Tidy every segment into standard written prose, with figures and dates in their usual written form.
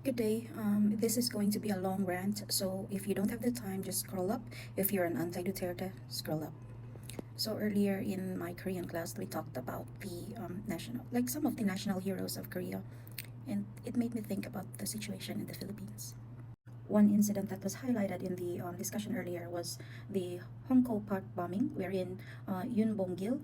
Good day. This is going to be a long rant, so if you don't have the time, just scroll up. If you're an anti-Duterte, scroll up. So earlier in my Korean class, we talked about the some of the national heroes of Korea, and it made me think about the situation in the Philippines. One incident that was highlighted in the discussion earlier was the Hongko Park bombing, wherein Yoon Bong-gil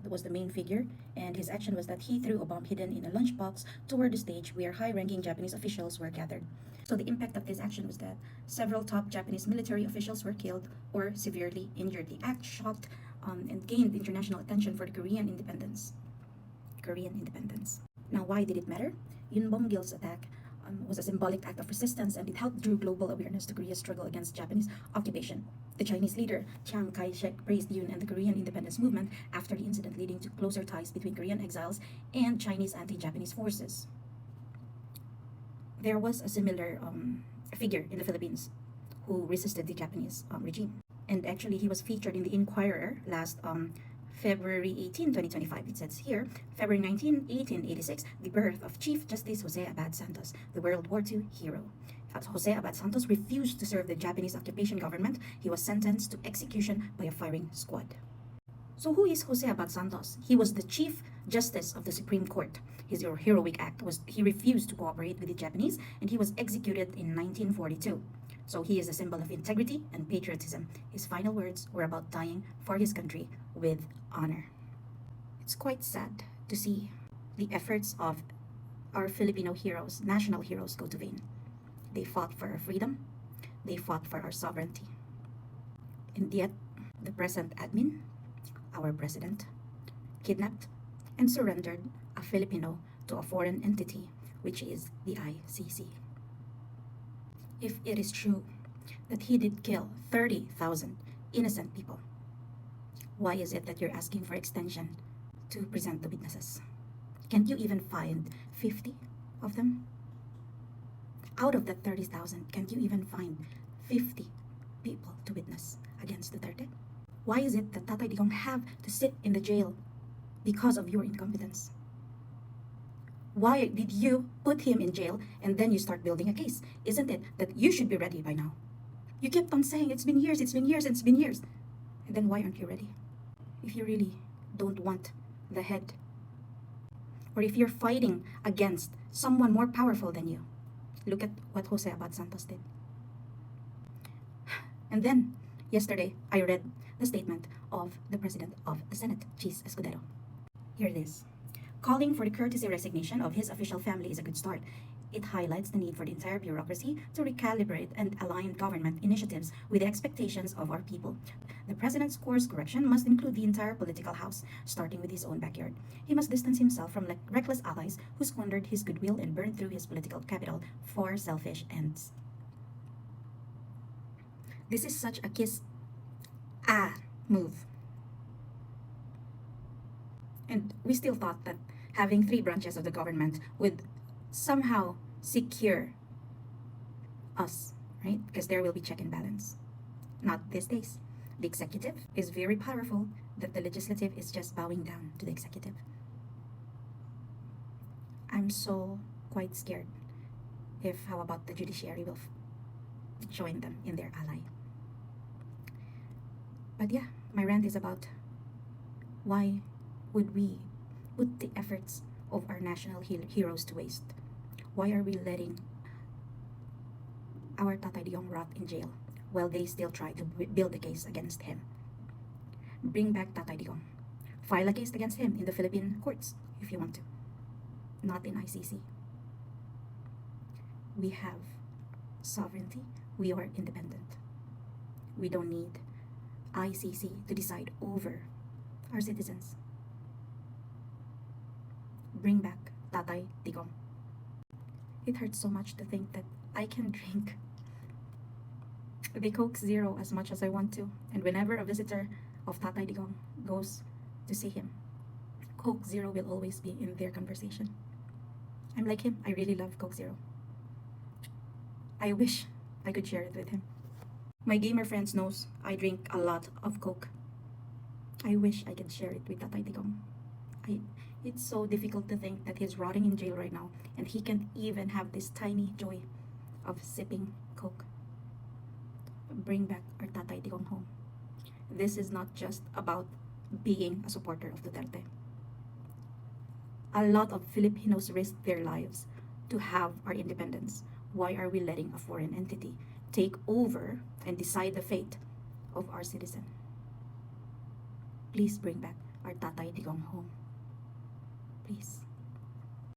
was the main figure, and his action was that he threw a bomb hidden in a lunchbox toward the stage where high-ranking Japanese officials were gathered. So the impact of this action was that several top Japanese military officials were killed or severely injured. The act shocked and gained international attention for the Korean independence. Now, why did it matter? Yun Bong-gil's attack was a symbolic act of resistance, and it helped drew global awareness to Korea's struggle against Japanese occupation. The Chinese leader Chiang Kai-shek praised Yun and the Korean independence movement after the incident, leading to closer ties between Korean exiles and Chinese anti-Japanese forces. There was a similar figure in the Philippines who resisted the Japanese regime. And actually, he was featured in the Inquirer last February 18, 2025. It says here, February 19, 1886, the birth of Chief Justice Jose Abad Santos, the World War II hero. As Jose Abad Santos refused to serve the Japanese occupation government, he was sentenced to execution by a firing squad. So who is Jose Abad Santos? He was the Chief Justice of the Supreme Court. His heroic act was he refused to cooperate with the Japanese, and he was executed in 1942. So he is a symbol of integrity and patriotism. His final words were about dying for his country with honor. It's quite sad to see the efforts of our Filipino heroes, national heroes, go to vain. They fought for our freedom. They fought for our sovereignty. And yet, the present admin, our president, kidnapped and surrendered a Filipino to a foreign entity, which is the ICC. If it is true that he did kill 30,000 innocent people, why is it that you're asking for extension to present the witnesses? Can't you even find 50 of them? Out of that 30,000, can't you even find 50 people to witness against Duterte? Why is it that Tatay Digong have to sit in the jail because of your incompetence? Why did you put him in jail and then you start building a case? Isn't it that you should be ready by now? You kept on saying it's been years, and then why aren't you ready? If you really don't want the head, or if you're fighting against someone more powerful than you, look at what Jose Abad Santos did. And then, yesterday, I read the statement of the President of the Senate, Chis Escudero. Here it is. Calling for the courtesy resignation of his official family is a good start. It highlights the need for the entire bureaucracy to recalibrate and align government initiatives with the expectations of our people. The president's course correction must include the entire political house, starting with his own backyard. He must distance himself from reckless allies who squandered his goodwill and burned through his political capital for selfish ends. This is such a kiss move. And we still thought that having three branches of the government would somehow secure us, right? Because there will be check and balance. Not these days. The executive is very powerful, that the legislative is just bowing down to the executive. I'm so quite scared if how about the judiciary will join them in their ally. But yeah, my rant is about why would we put the efforts of our national heroes to waste? Why are we letting our Tatay Digong rot in jail while they still try to build a case against him? Bring back Tatay Digong. File a case against him in the Philippine courts if you want to. Not in ICC. We have sovereignty. We are independent. We don't need ICC to decide over our citizens. Bring back Tatay Digong. It hurts so much to think that I can drink the Coke Zero as much as I want to, and whenever a visitor of Tatay Digong goes to see him, Coke Zero will always be in their conversation. I'm like him. I really love Coke Zero. I wish I could share it with him. My gamer friends knows I drink a lot of Coke. I wish I could share it with Tatay Digong. It's so difficult to think that he's rotting in jail right now and he can't even have this tiny joy of sipping Coke. Bring back our Tatay Digong home. This is not just about being a supporter of Duterte. A lot of Filipinos risked their lives to have our independence. Why are we letting a foreign entity take over and decide the fate of our citizen? Please bring back our Tatay Digong home. Please.